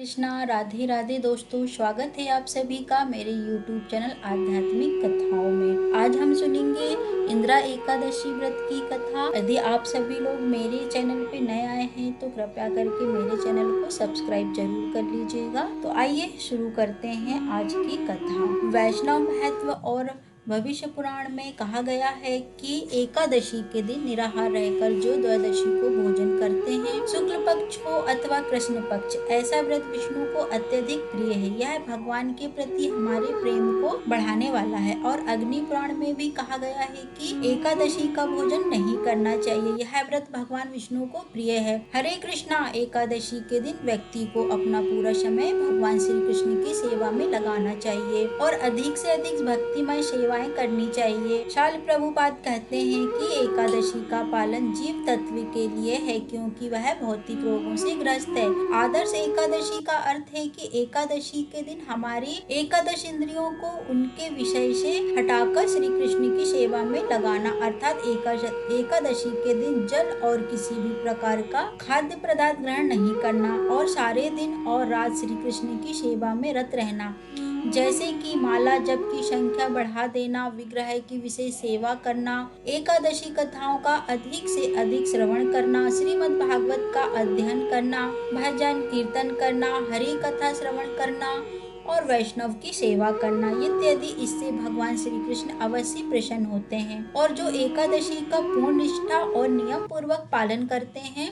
कृष्णा राधे राधे दोस्तों, स्वागत है आप सभी का मेरे YouTube चैनल आध्यात्मिक कथाओं में। आज हम सुनेंगे इंदिरा एकादशी व्रत की कथा। यदि आप सभी लोग मेरे चैनल पे नए आए हैं तो कृपया करके मेरे चैनल को सब्सक्राइब जरूर कर लीजिएगा। तो आइए शुरू करते हैं आज की कथा। वैष्णव महत्व और भविष्य पुराण में कहा गया है कि एकादशी के दिन निराहार रहकर जो द्वादशी को भोजन करते हैं, शुक्ल पक्ष हो अथवा कृष्ण पक्ष, ऐसा व्रत विष्णु को अत्यधिक प्रिय है। यह भगवान के प्रति हमारे प्रेम को बढ़ाने वाला है। और अग्नि पुराण में भी कहा गया है कि एकादशी का भोजन नहीं करना चाहिए। यह व्रत भगवान विष्णु को प्रिय है। हरे कृष्णा एकादशी के दिन व्यक्ति को अपना पूरा समय भगवान श्री कृष्ण की सेवा में लगाना चाहिए और अधिक से अधिक भक्तिमय सेवाएं करनी चाहिए। शाल प्रभुपाद कहते हैं कि एकादशी का पालन जीव तत्व के लिए है क्योंकि वह भौतिक रोगों से ग्रस्त है। आदर्श एकादशी का अर्थ है कि एकादशी के दिन हमारी एकादश इंद्रियों को उनके विषय से हटाकर श्री कृष्ण की सेवा में लगाना, अर्थात एकादशी के दिन जल और किसी भी प्रकार का खाद्य पदार्थ ग्रहण नहीं करना और सारे दिन और रात श्री कृष्ण की सेवा में रत रहना, जैसे कि माला जप की संख्या बढ़ा देना, विग्रह की विशेष सेवा करना, एकादशी कथाओं का अधिक से अधिक श्रवण करना, श्रीमद् भागवत का अध्ययन करना, भजन कीर्तन करना, हरि कथा श्रवण करना और वैष्णव की सेवा करना इत्यादि। इससे भगवान श्री कृष्ण अवश्य प्रसन्न होते हैं और जो एकादशी का पूर्ण निष्ठा और नियम पूर्वक पालन करते हैं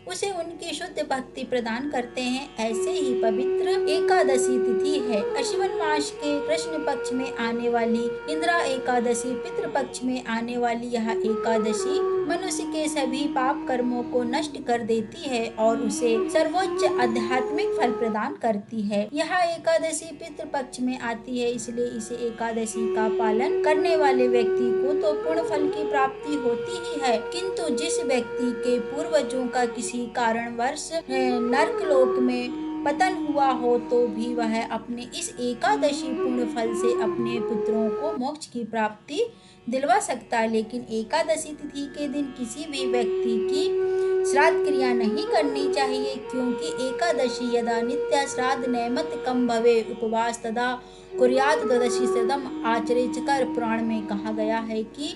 उसे उनकी शुद्ध भक्ति प्रदान करते हैं। ऐसे ही पवित्र एकादशी तिथि है अश्विन मास के कृष्ण पक्ष में आने वाली इंदिरा एकादशी, पितृ पक्ष में आने वाली यह एकादशी मनुष्य के सभी पाप कर्मों को नष्ट कर देती है और उसे सर्वोच्च आध्यात्मिक फल प्रदान करती है। यह एकादशी पितृ पक्ष में आती है, इसलिए इसे एकादशी का पालन करने वाले व्यक्ति को तो पूर्ण फल की प्राप्ति होती ही है, किंतु जिस व्यक्ति के पूर्वजों का किसी कारणवश नरक लोक में पतन हुआ हो तो भी वह अपने इस एकादशी पुण्य फल से अपने पुत्रों को मोक्ष की प्राप्ति दिलवा सकता है। लेकिन एकादशी तिथि के दिन किसी भी व्यक्ति की श्राद्ध क्रिया नहीं करनी चाहिए, क्योंकि एकादशी यदा नित्य श्राद्ध नैमत कम भवे उपवास तदा कुर्यात द्वादशी सदम आचरेचकर। पुराण में कहा गया है कि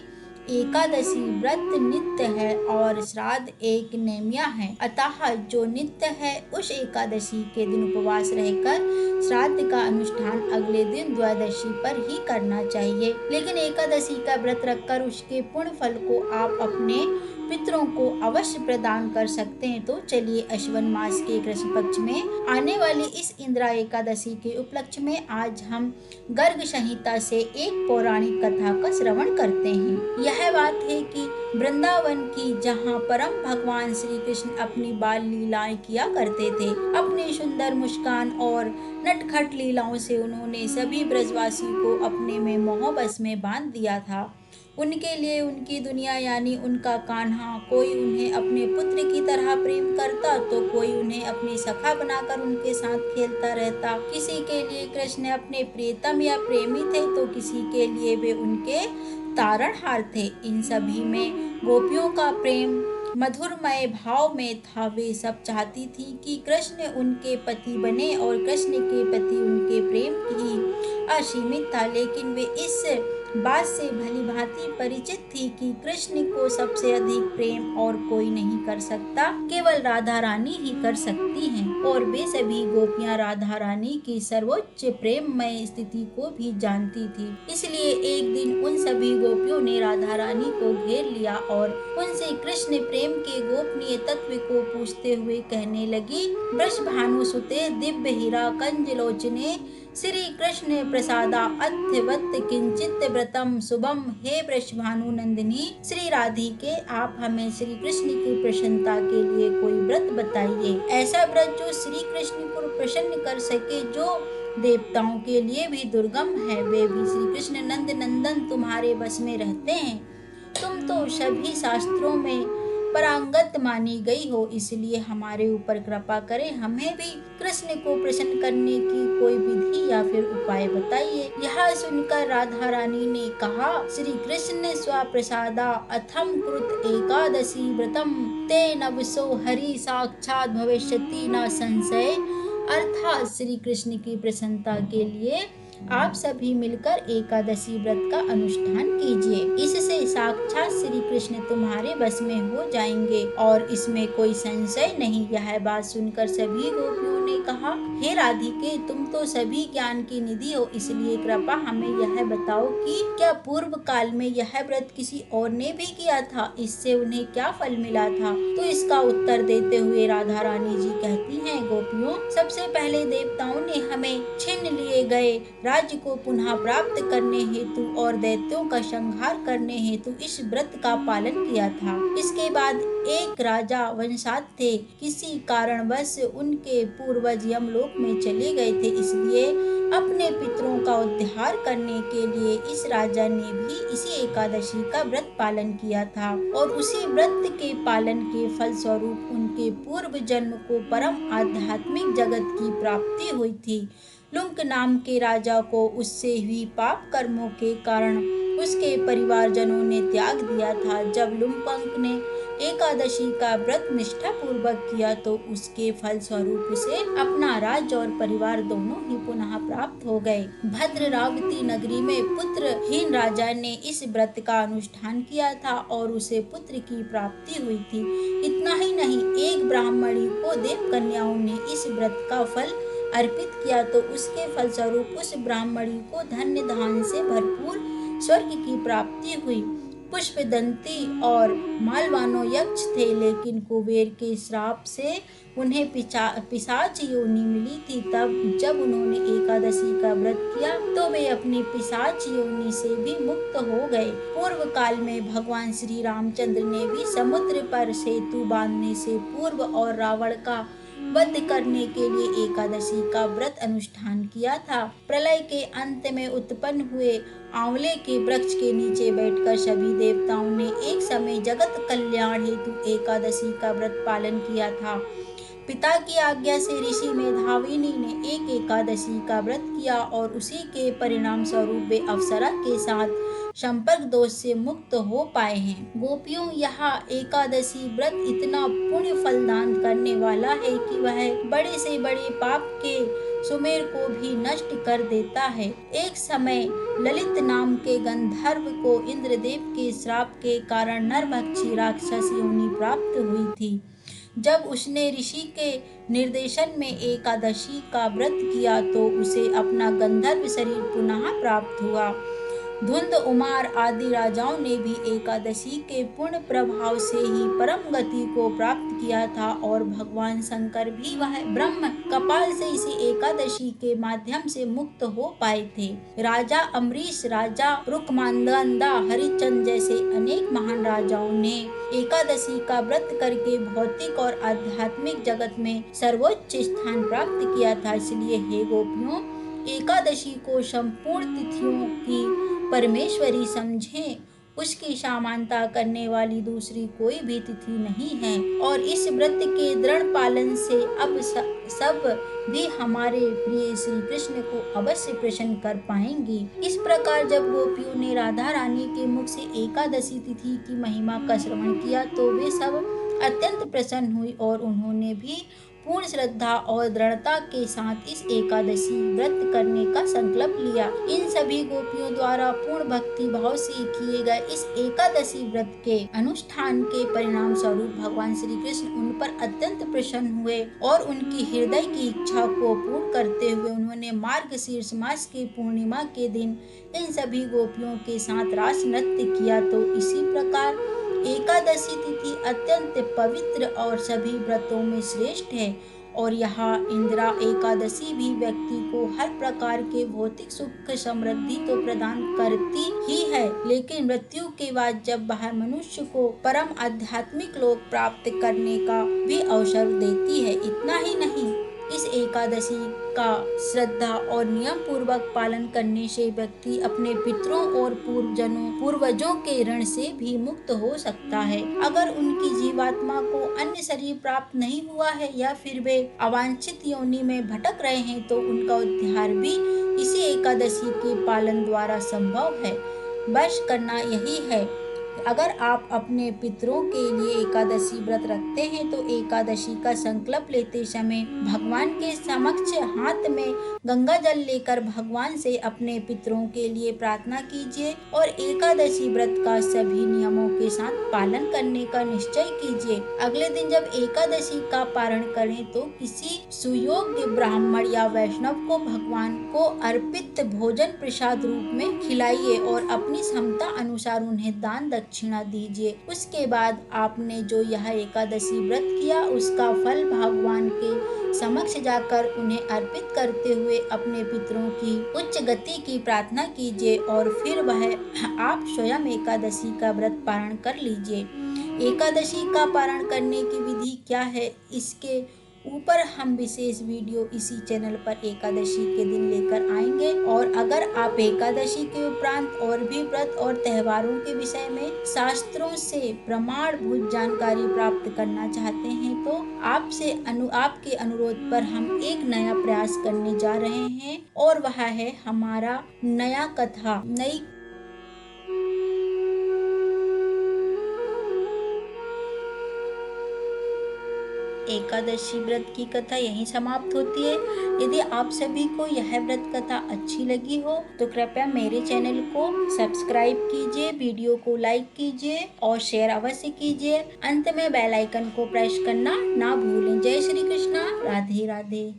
एकादशी व्रत नित्य है और श्राद्ध एक नेमिया है, अतः जो नित्य है उस एकादशी के दिन उपवास रहकर श्राद्ध का अनुष्ठान अगले दिन द्वादशी पर ही करना चाहिए। लेकिन एकादशी का व्रत रखकर उसके पुण्य फल को आप अपने पितरों को अवश्य प्रदान कर सकते हैं। तो चलिए अश्विन मास के कृष्ण पक्ष में आने वाली इस इंदिरा एकादशी के उपलक्ष्य में आज हम गर्ग संहिता से एक पौराणिक कथा का श्रवण करते हैं। यह बात है कि वृंदावन की, जहाँ परम भगवान श्री कृष्ण अपनी बाल लीलाएं किया करते थे, अपनी सुंदर मुस्कान और नटखट लीलाओं से उन्होंने सभी ब्रजवासी को अपने में मोहबस में बांध दिया था। उनके लिए उनकी दुनिया यानी उनका कान्हा, कोई उन्हें अपने पुत्र की तरह प्रेम करता तो कोई उन्हें अपनी सखा बनाकर उनके साथ खेलता रहता। किसी के लिए कृष्ण अपने प्रियतम या प्रेमी थे तो किसी के लिए वे उनके तारणहार थे। इन सभी में गोपियों का प्रेम मधुरमय भाव में था। वे सब चाहती थी कि कृष्ण उनके पति बने और कृष्ण के प्रति उनके प्रेम ही असीमित था, लेकिन वे इस बात से भली भांति परिचित थी कि कृष्ण को सबसे अधिक प्रेम और कोई नहीं कर सकता, केवल राधा रानी ही कर सकती हैं। और वे सभी गोपियां राधा रानी की सर्वोच्च प्रेममय स्थिति को भी जानती थी। इसलिए एक दिन उन सभी गोपियों ने राधा रानी को घेर लिया और उनसे कृष्ण प्रेम के गोपनीय तत्व को पूछते हुए कहने लगी। वृषभानुसुते दिव्य हीरा कंजलोचने श्री कृष्ण प्रसादा अत्यवत किंचित व्रतम शुभम। हे वृषभानु नंदिनी श्री राधिके, आप हमें श्री कृष्ण की प्रसन्नता के लिए कोई व्रत बताइए, ऐसा व्रत जो श्री कृष्ण को प्रसन्न कर सके, जो देवताओं के लिए भी दुर्गम है। वे भी श्री कृष्ण नंद नंदन तुम्हारे बस में रहते हैं। तुम तो सभी शास्त्रों में परांगत मानी गई हो, इसलिए हमारे ऊपर कृपा करें, हमें भी कृष्ण को प्रसन्न करने की कोई विधि या फिर उपाय बताइए। यह सुनकर राधा रानी ने कहा, श्री कृष्ण स्वप्रसादा अथम कृत एकादशी व्रतम ते नवसो हरि साक्षात भविष्यति न संशय। अर्थात श्री कृष्ण की प्रसन्नता के लिए आप सभी मिलकर एकादशी व्रत का अनुष्ठान कीजिए। इससे साक्षात श्री कृष्ण तुम्हारे बस में हो जाएंगे और इसमें कोई संशय नहीं। यह बात सुनकर सभी गोपियों ने कहा, हे राधिके, तुम तो सभी ज्ञान की निधि हो, इसलिए कृपा हमें यह बताओ कि क्या पूर्व काल में यह व्रत किसी और ने भी किया था? इससे उन्हें क्या फल मिला था? तो इसका उत्तर देते हुए राधा रानी जी कहती हैं, गोपियों, सबसे पहले देवताओं ने हमें छीन लिए गए राज्य को पुनः प्राप्त करने हेतु और दैत्यों का संहार करने हेतु इस व्रत का पालन किया था। इसके बाद एक राजा वंशात थे, किसी कारणवश उनके पूर्वज यमलोक में चले गए थे, इसलिए अपने पितरों का उद्धार करने के लिए इस राजा ने भी इसी एकादशी का व्रत पालन किया था और उसी व्रत के पालन के फल स्वरूप उनके पूर्व जन्म को परम आध्यात्मिक जगत की प्राप्ति हुई थी। लुंक नाम के राजा को उससे हुई पाप कर्मों के कारण उसके परिवारजनों ने त्याग दिया था। जब लुम्पंक ने एकादशी का व्रत निष्ठा पूर्वक किया तो उसके फल स्वरूप उसे अपना राज्य और परिवार दोनों ही पुनः प्राप्त हो गए। भद्ररावती नगरी में पुत्रहीन राजा ने इस व्रत का अनुष्ठान किया था और उसे पुत्र की प्राप्ति हुई थी। इतना ही नहीं, एक ब्राह्मणी को देव कन्याओं ने इस व्रत का फल अर्पित किया तो उसके फलस्वरूप उस ब्राह्मणी को धन्य धान से भरपूर स्वर्ग की प्राप्ति हुई। पुष्पदंती और मालवानो यक्ष थे, लेकिन कुबेर के श्राप से उन्हें पिशाच योनि मिली थी। तब जब उन्होंने एकादशी का व्रत किया तो वे अपनी पिशाच योनि से भी मुक्त हो गए। पूर्व काल में भगवान श्री रामचंद्र ने भी समुद्र पर सेतु बांधने से पूर्व और रावण का वध करने के लिए एकादशी का व्रत अनुष्ठान किया था। प्रलय के अंत में उत्पन्न हुए आंवले के वृक्ष के नीचे बैठकर सभी देवताओं ने एक समय जगत कल्याण हेतु एकादशी का व्रत पालन किया था। पिता की आज्ञा से ऋषि मेधाविनी ने एक एकादशी का व्रत किया और उसी के परिणाम स्वरूप वे अप्सरा के साथ संपर्क दोष से मुक्त हो पाए हैं। गोपियों, यह एकादशी व्रत इतना पुण्य फलदान करने वाला है कि वह बड़े से बड़े पाप के सुमेर को भी नष्ट कर देता है। एक समय ललित नाम के गंधर्व को इंद्रदेव के श्राप के कारण नरभक्षी राक्षस योनि प्राप्त हुई थी। जब उसने ऋषि के निर्देशन में एकादशी का व्रत किया तो उसे अपना गंधर्व शरीर पुनः प्राप्त हुआ। धुंध उमार आदि राजाओं ने भी एकादशी के पूर्ण प्रभाव से ही परम गति को प्राप्त किया था और भगवान शंकर भी वह ब्रह्म कपाल से इसी एकादशी के माध्यम से मुक्त हो पाए थे। राजा अम्बरीश, राजा रुक्मांगदा, हरिश्चंद्र जैसे अनेक महान राजाओं ने एकादशी का व्रत करके भौतिक और आध्यात्मिक जगत में सर्वोच्च स्थान प्राप्त किया था। इसलिए हे गोपियों, एकादशी को संपूर्ण तिथियों की परमेश्वरी समझें। उसकी समानता करने वाली दूसरी कोई भी तिथि नहीं है और इस व्रत के दृढ़ पालन से अब सब भी हमारे प्रिय श्री कृष्ण को अवश्य प्रसन्न कर पाएंगी। इस प्रकार जब गोपियों ने राधा रानी के मुख से एकादशी तिथि की महिमा का श्रवण किया तो वे सब अत्यंत प्रसन्न हुई और उन्होंने भी पूर्ण श्रद्धा और दृढ़ता के साथ इस एकादशी व्रत करने का संकल्प लिया। इन सभी गोपियों द्वारा पूर्ण भक्ति भाव से किए गए इस एकादशी व्रत के अनुष्ठान के परिणाम स्वरूप भगवान श्री कृष्ण उन पर अत्यंत प्रसन्न हुए और उनकी हृदय की इच्छा को पूर्ण करते हुए उन्होंने मार्गशीर्ष मास के पूर्णिमा के दिन इन सभी गोपियों के साथ रास नृत्य किया। तो इसी प्रकार एकादशी तिथि अत्यंत पवित्र और सभी व्रतों में श्रेष्ठ है और यहाँ इंदिरा एकादशी भी व्यक्ति को हर प्रकार के भौतिक सुख समृद्धि तो प्रदान करती ही है, लेकिन मृत्यु के बाद जब वह मनुष्य को परम आध्यात्मिक लोक प्राप्त करने का भी अवसर देती है। इतना ही नहीं, इस एकादशी का श्रद्धा और नियम पूर्वक पालन करने से व्यक्ति अपने पितरों और पूर्वजों के ऋण से भी मुक्त हो सकता है। अगर उनकी जीवात्मा को अन्य शरीर प्राप्त नहीं हुआ है या फिर वे अवांछित योनि में भटक रहे हैं तो उनका उद्धार भी इसी एकादशी के पालन द्वारा संभव है। बस करना यही है, अगर आप अपने पितरों के लिए एकादशी व्रत रखते हैं तो एकादशी का संकल्प लेते समय भगवान के समक्ष हाथ में गंगा जल लेकर भगवान से अपने पितरों के लिए प्रार्थना कीजिए और एकादशी व्रत का सभी नियमों के साथ पालन करने का निश्चय कीजिए। अगले दिन जब एकादशी का पारण करें तो किसी सुयोग्य ब्राह्मण या वैष्णव को भगवान को अर्पित भोजन प्रसाद रूप में खिलाइए और अपनी क्षमता अनुसार उन्हें दान दक्षिणा दीजिए। उसके बाद आपने जो यह एकादशी व्रत किया उसका फल भगवान के समक्ष जाकर उन्हें अर्पित करते हुए अपने पितरों की उच्च गति की प्रार्थना कीजिए और फिर वह आप स्वयं एकादशी का व्रत पारण कर लीजिए। एकादशी का पारण करने की विधि क्या है, इसके ऊपर हम विशेष वीडियो इसी चैनल पर एकादशी के दिन लेकर आएंगे। और अगर आप एकादशी के उपरांत और भी व्रत और त्योहारों के विषय में शास्त्रों से प्रमाणभूत जानकारी प्राप्त करना चाहते हैं तो आपके अनुरोध पर हम एक नया प्रयास करने जा रहे हैं और वह है हमारा नई एकादशी व्रत की कथा यहीं समाप्त होती है। यदि आप सभी को यह व्रत कथा अच्छी लगी हो तो कृपया मेरे चैनल को सब्सक्राइब कीजिए, वीडियो को लाइक कीजिए और शेयर अवश्य कीजिए। अंत में बेल आइकन को प्रेस करना ना भूलें। जय श्री कृष्णा, राधे राधे।